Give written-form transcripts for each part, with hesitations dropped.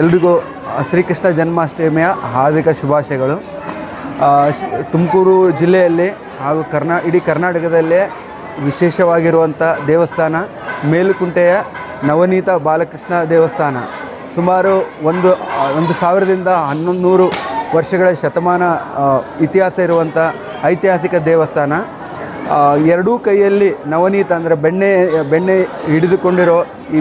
ಎಲ್ರಿಗೂ ಶ್ರೀಕೃಷ್ಣ ಜನ್ಮಾಷ್ಟಮಿಯ ಹಾರ್ದಿಕ ಶುಭಾಶಯಗಳು. ತುಮಕೂರು ಜಿಲ್ಲೆಯಲ್ಲಿ ಹಾಗೂ ಇಡೀ ಕರ್ನಾಟಕದಲ್ಲೇ ವಿಶೇಷವಾಗಿರುವಂಥ ದೇವಸ್ಥಾನ ಮೇಲುಕುಂಟೆಯ ನವನೀತ ಬಾಲಕೃಷ್ಣ ದೇವಸ್ಥಾನ. ಸುಮಾರು 1000ರಿಂದ 1100 ವರ್ಷಗಳ ಶತಮಾನ ಇತಿಹಾಸ ಇರುವಂಥ ಐತಿಹಾಸಿಕ ದೇವಸ್ಥಾನ. ಎರಡೂ ಕೈಯಲ್ಲಿ ನವನೀತ ಅಂದರೆ ಬೆಣ್ಣೆ ಹಿಡಿದುಕೊಂಡಿರೋ ಈ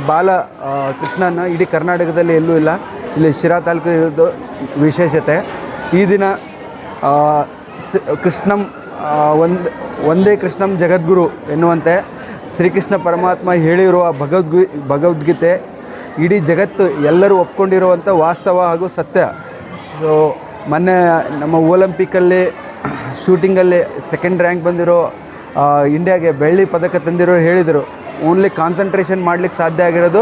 ಕೃಷ್ಣನ ಇಡೀ ಕರ್ನಾಟಕದಲ್ಲಿ ಎಲ್ಲೂ ಇಲ್ಲ. ಇಲ್ಲಿ ಶಿರಾ ತಾಲೂಕು ಇರೋದು ವಿಶೇಷತೆ. ಈ ದಿನ ಕೃಷ್ಣಂ ಒಂದೇ ಕೃಷ್ಣಂ ಜಗದ್ಗುರು ಎನ್ನುವಂತೆ ಶ್ರೀಕೃಷ್ಣ ಪರಮಾತ್ಮ ಹೇಳಿರುವ ಭಗವದ್ಗೀತೆ ಇಡೀ ಜಗತ್ತು ಎಲ್ಲರೂ ಒಪ್ಕೊಂಡಿರುವಂಥ ವಾಸ್ತವ ಹಾಗೂ ಸತ್ಯ. ಸೊ ಮೊನ್ನೆ ನಮ್ಮ ಒಲಿಂಪಿಕಲ್ಲಿ ಶೂಟಿಂಗಲ್ಲಿ 2nd ರ್ಯಾಂಕ್ ಬಂದಿರೋ ಇಂಡಿಯಾಗೆ ಬೆಳ್ಳಿ ಪದಕ ತಂದಿರೋ ಹೇಳಿದರು, ಓನ್ಲಿ ಕಾನ್ಸಂಟ್ರೇಷನ್ ಮಾಡಲಿಕ್ಕೆ ಸಾಧ್ಯ ಆಗಿರೋದು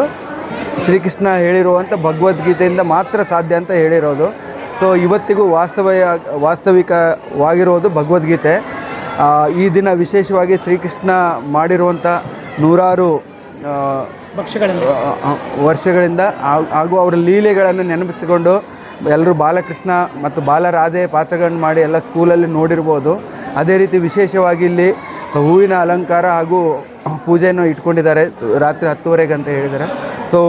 ಶ್ರೀಕೃಷ್ಣ ಹೇಳಿರುವಂಥ ಭಗವದ್ಗೀತೆಯಿಂದ ಮಾತ್ರ ಸಾಧ್ಯ ಅಂತ ಹೇಳಿರೋದು. ಸೊ ಇವತ್ತಿಗೂ ವಾಸ್ತವಿಕವಾಗಿರೋದು ಭಗವದ್ಗೀತೆ. ಈ ದಿನ ವಿಶೇಷವಾಗಿ ಶ್ರೀಕೃಷ್ಣ ಮಾಡಿರುವಂಥ 100 ವರ್ಷಗಳಿಂದ ಹಾಗೂ ಅವರ ಲೀಲೆಗಳನ್ನು ನೆನಪಿಸಿಕೊಂಡು ಎಲ್ಲರೂ ಬಾಲಕೃಷ್ಣ ಮತ್ತು ಬಾಲರಾಧೆ ಪಾತ್ರಗಳನ್ನು ಮಾಡಿ ಎಲ್ಲ ಸ್ಕೂಲಲ್ಲಿ ನೋಡಿರ್ಬೋದು. ಅದೇ ರೀತಿ ವಿಶೇಷವಾಗಿ ಇಲ್ಲಿ ಹೂವಿನ ಅಲಂಕಾರ ಹಾಗೂ ಪೂಜೆಯನ್ನು ಇಟ್ಕೊಂಡಿದ್ದಾರೆ ರಾತ್ರಿ 10:30 ಅಂತ ಹೇಳಿದ್ದಾರೆ. ಸೊ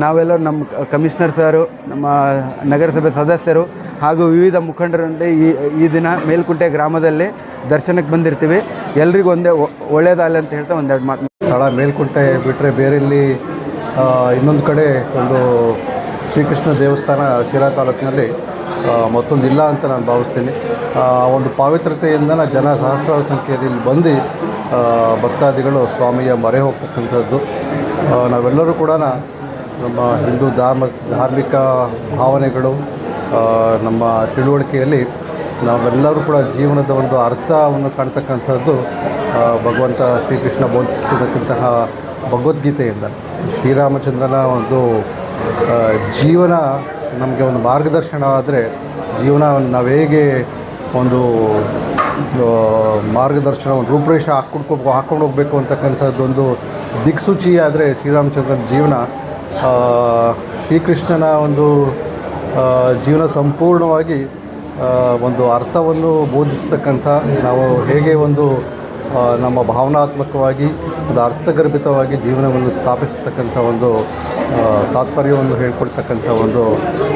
ನಾವೆಲ್ಲ ನಮ್ಮ ಕಮಿಷನರ್ ಸರು, ನಮ್ಮ ನಗರಸಭೆ ಸದಸ್ಯರು ಹಾಗೂ ವಿವಿಧ ಮುಖಂಡರಿಂದ ಈ ದಿನ ಮೇಲ್ಕುಂಟೆ ಗ್ರಾಮದಲ್ಲಿ ದರ್ಶನಕ್ಕೆ ಬಂದಿರ್ತೀವಿ. ಎಲ್ರಿಗೂ ಒಳ್ಳೆಯದಾಗಲಿ ಅಂತ ಹೇಳ್ತಾ ಒಂದೆರಡು ಮಾತು. ಸ್ಥಳ ಮೇಲ್ಕುಂಟೆ ಬಿಟ್ಟರೆ ಬೇರೆ ಇಲ್ಲಿ ಇನ್ನೊಂದು ಕಡೆ ಒಂದು ಶ್ರೀಕೃಷ್ಣ ದೇವಸ್ಥಾನ ಶಿರಾ ತಾಲೂಕಿನಲ್ಲಿ ಮತ್ತೊಂದಿಲ್ಲ ಅಂತ ನಾನು ಭಾವಿಸ್ತೀನಿ. ಒಂದು ಪಾವಿತ್ರತೆಯಿಂದ ಜನ ಸಹಸ್ರಾರು ಸಂಖ್ಯೆಯಲ್ಲಿ ಇಲ್ಲಿ ಬಂದು ಭಕ್ತಾದಿಗಳು ಸ್ವಾಮಿಯ ಮೊರೆ ಹೋಗ್ತಕ್ಕಂಥದ್ದು. ನಾವೆಲ್ಲರೂ ಕೂಡ ನಮ್ಮ ಹಿಂದೂ ಧಾರ್ಮಿಕ ಭಾವನೆಗಳು, ನಮ್ಮ ತಿಳುವಳಿಕೆಯಲ್ಲಿ ನಾವೆಲ್ಲರೂ ಕೂಡ ಜೀವನದ ಒಂದು ಅರ್ಥವನ್ನು ಕಾಣ್ತಕ್ಕಂಥದ್ದು ಭಗವಂತ ಶ್ರೀಕೃಷ್ಣ ಬೋಧಿಸಿರ್ತಕ್ಕಂತಹ ಭಗವದ್ಗೀತೆಯಿಂದ. ಶ್ರೀರಾಮಚಂದ್ರನ ಒಂದು ಜೀವನ ನಮಗೆ ಒಂದು ಮಾರ್ಗದರ್ಶನ ಆದರೆ ಜೀವನವನ್ನು ನಾವು ಹೇಗೆ ಒಂದು ಮಾರ್ಗದರ್ಶನ, ಒಂದು ರೂಪರೇಷೆ ಹಾಕ್ಕೊಂಡು ಹೋಗಬೇಕು ಅಂತಕ್ಕಂಥದ್ದೊಂದು ದಿಕ್ಸೂಚಿ ಆದರೆ ಶ್ರೀರಾಮಚಂದ್ರನ ಜೀವನ. ಶ್ರೀಕೃಷ್ಣನ ಒಂದು ಜೀವನ ಸಂಪೂರ್ಣವಾಗಿ ಒಂದು ಅರ್ಥವನ್ನು ಬೋಧಿಸ್ತಕ್ಕಂಥ, ನಾವು ಹೇಗೆ ಒಂದು ನಮ್ಮ ಭಾವನಾತ್ಮಕವಾಗಿ ಒಂದು ಅರ್ಥಗರ್ಭಿತವಾಗಿ ಜೀವನವನ್ನು ಸ್ಥಾಪಿಸತಕ್ಕಂಥ ಒಂದು ತಾತ್ಪರ್ಯವನ್ನು ಹೇಳ್ಕೊಡ್ತಕ್ಕಂಥ ಒಂದು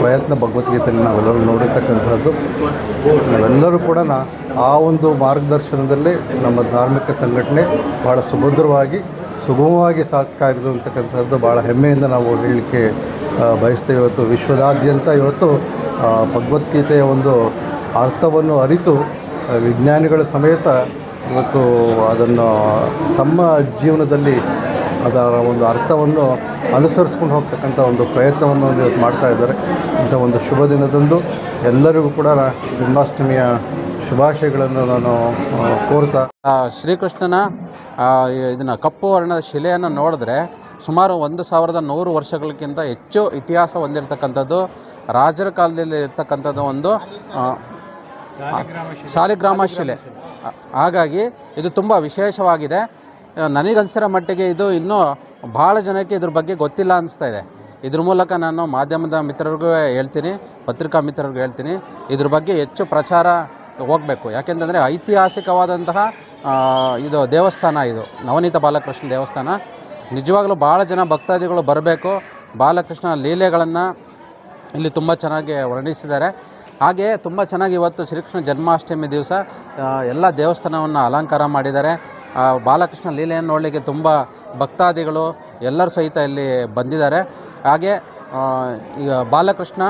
ಪ್ರಯತ್ನ ಭಗವದ್ಗೀತೆಯಲ್ಲಿ ನಾವೆಲ್ಲರೂ ನೋಡಿರ್ತಕ್ಕಂಥದ್ದು. ನಾವೆಲ್ಲರೂ ಕೂಡ ಆ ಒಂದು ಮಾರ್ಗದರ್ಶನದಲ್ಲಿ ನಮ್ಮ ಧಾರ್ಮಿಕ ಸಂಘಟನೆ ಭಾಳ ಸುಗಮವಾಗಿ ಸಾಗ್ತಾ ಇರೋದು ಅಂತಕ್ಕಂಥದ್ದು ಭಾಳ ಹೆಮ್ಮೆಯಿಂದ ನಾವು ಹೇಳಲಿಕ್ಕೆ ಬಯಸ್ತೇವೆ. ಇವತ್ತು ವಿಶ್ವದಾದ್ಯಂತ ಭಗವದ್ಗೀತೆಯ ಒಂದು ಅರ್ಥವನ್ನು ಅರಿತು ವಿಜ್ಞಾನಿಗಳ ಸಮೇತ ಇವತ್ತು ಅದನ್ನು ತಮ್ಮ ಜೀವನದಲ್ಲಿ ಅದರ ಒಂದು ಅರ್ಥವನ್ನು ಅನುಸರಿಸ್ಕೊಂಡು ಹೋಗ್ತಕ್ಕಂಥ ಒಂದು ಪ್ರಯತ್ನವನ್ನು ಇವತ್ತು ಮಾಡ್ತಾ ಇದ್ದಾರೆ. ಇಂಥ ಒಂದು ಶುಭ ದಿನದಂದು ಎಲ್ಲರಿಗೂ ಕೂಡ ಜನ್ಮಾಷ್ಟಮಿಯ ಶುಭಾಶಯಗಳನ್ನು ನಾನು ಕೋರ್ತಾ, ಶ್ರೀಕೃಷ್ಣನ ಇದನ್ನು ಕಪ್ಪು ವರ್ಣದ ಶಿಲೆಯನ್ನು ನೋಡಿದ್ರೆ ಸುಮಾರು 1100 ವರ್ಷಗಳಕ್ಕಿಂತ ಹೆಚ್ಚು ಇತಿಹಾಸ ಹೊಂದಿರತಕ್ಕಂಥದ್ದು, ರಾಜರ ಕಾಲದಲ್ಲಿ ಇರ್ತಕ್ಕಂಥದ್ದು ಒಂದು ಸಾಲಿಗ್ರಾಮ ಶಿಲೆ. ಹಾಗಾಗಿ ಇದು ತುಂಬ ವಿಶೇಷವಾಗಿದೆ. ನನಗನ್ಸಿರೋ ಮಟ್ಟಿಗೆ ಇದು ಇನ್ನೂ ಭಾಳ ಜನಕ್ಕೆ ಇದ್ರ ಬಗ್ಗೆ ಗೊತ್ತಿಲ್ಲ ಅನಿಸ್ತಾ ಇದೆ. ಇದ್ರ ಮೂಲಕ ನಾನು ಮಾಧ್ಯಮದ ಮಿತ್ರರಿಗೂ ಹೇಳ್ತೀನಿ, ಪತ್ರಿಕಾ ಮಿತ್ರರಿಗೂ ಹೇಳ್ತೀನಿ, ಇದ್ರ ಬಗ್ಗೆ ಹೆಚ್ಚು ಪ್ರಚಾರ ಹೋಗಬೇಕು. ಯಾಕೆಂತಂದರೆ ಐತಿಹಾಸಿಕವಾದಂತಹ ಇದು ದೇವಸ್ಥಾನ, ಇದು ನವನೀತ ಬಾಲಕೃಷ್ಣ ದೇವಸ್ಥಾನ. ನಿಜವಾಗ್ಲೂ ಭಾಳ ಜನ ಭಕ್ತಾದಿಗಳು ಬರಬೇಕು. ಬಾಲಕೃಷ್ಣ ಲೀಲೆಗಳನ್ನು ಇಲ್ಲಿ ತುಂಬ ಚೆನ್ನಾಗಿ ವರ್ಣಿಸಿದ್ದಾರೆ. ಹಾಗೆ ತುಂಬ ಚೆನ್ನಾಗಿ ಇವತ್ತು ಶ್ರೀಕೃಷ್ಣ ಜನ್ಮಾಷ್ಟಮಿ ದಿವಸ ಎಲ್ಲ ದೇವಸ್ಥಾನವನ್ನು ಅಲಂಕಾರ ಮಾಡಿದ್ದಾರೆ. ಬಾಲಕೃಷ್ಣ ಲೀಲೆಯನ್ನು ನೋಡಲಿಕ್ಕೆ ತುಂಬ ಭಕ್ತಾದಿಗಳು ಎಲ್ಲರೂ ಸಹಿತ ಇಲ್ಲಿ ಬಂದಿದ್ದಾರೆ. ಹಾಗೆ ಈಗ ಬಾಲಕೃಷ್ಣ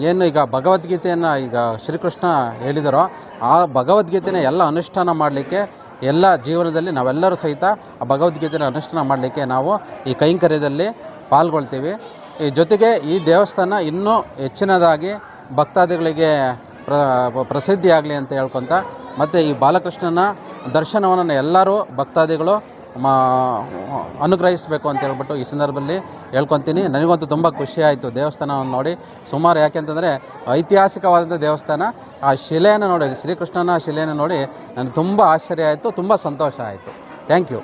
ಏನು ಈಗ ಭಗವದ್ಗೀತೆಯನ್ನು ಈಗ ಶ್ರೀಕೃಷ್ಣ ಹೇಳಿದರೋ ಆ ಭಗವದ್ಗೀತೆನ ಎಲ್ಲ ಅನುಷ್ಠಾನ ಮಾಡಲಿಕ್ಕೆ, ಎಲ್ಲ ಜೀವನದಲ್ಲಿ ನಾವೆಲ್ಲರೂ ಸಹಿತ ಆ ಭಗವದ್ಗೀತೆನ ಅನುಷ್ಠಾನ ಮಾಡಲಿಕ್ಕೆ ನಾವು ಈ ಕೈಂಕರ್ಯದಲ್ಲಿ ಪಾಲ್ಗೊಳ್ತೀವಿ. ಈ ಜೊತೆಗೆ ಈ ದೇವಸ್ಥಾನ ಇನ್ನೂ ಹೆಚ್ಚಿನದಾಗಿ ಭಕ್ತಾದಿಗಳಿಗೆ ಪ್ರಸಿದ್ಧಿಯಾಗಲಿ ಅಂತ ಹೇಳ್ಕೊತ, ಮತ್ತು ಈ ಬಾಲಕೃಷ್ಣನ ದರ್ಶನವನ್ನು ಎಲ್ಲರೂ ಭಕ್ತಾದಿಗಳು ಅನುಗ್ರಹಿಸಬೇಕು ಅಂತ ಹೇಳ್ಬಿಟ್ಟು ಈ ಸಂದರ್ಭದಲ್ಲಿ ಹೇಳ್ಕೊತೀನಿ. ನನಗಂತೂ ತುಂಬ ಖುಷಿಯಾಯಿತು ದೇವಸ್ಥಾನವನ್ನು ನೋಡಿ. ಸುಮಾರು ಯಾಕೆಂತಂದರೆ ಐತಿಹಾಸಿಕವಾದಂಥ ದೇವಸ್ಥಾನ. ಆ ಶಿಲೆಯನ್ನು ನೋಡಿ, ಶ್ರೀಕೃಷ್ಣನ ಶಿಲೆಯನ್ನು ನೋಡಿ ನನಗೆ ತುಂಬ ಆಶ್ಚರ್ಯ ಆಯಿತು, ತುಂಬ ಸಂತೋಷ ಆಯಿತು. Thank you.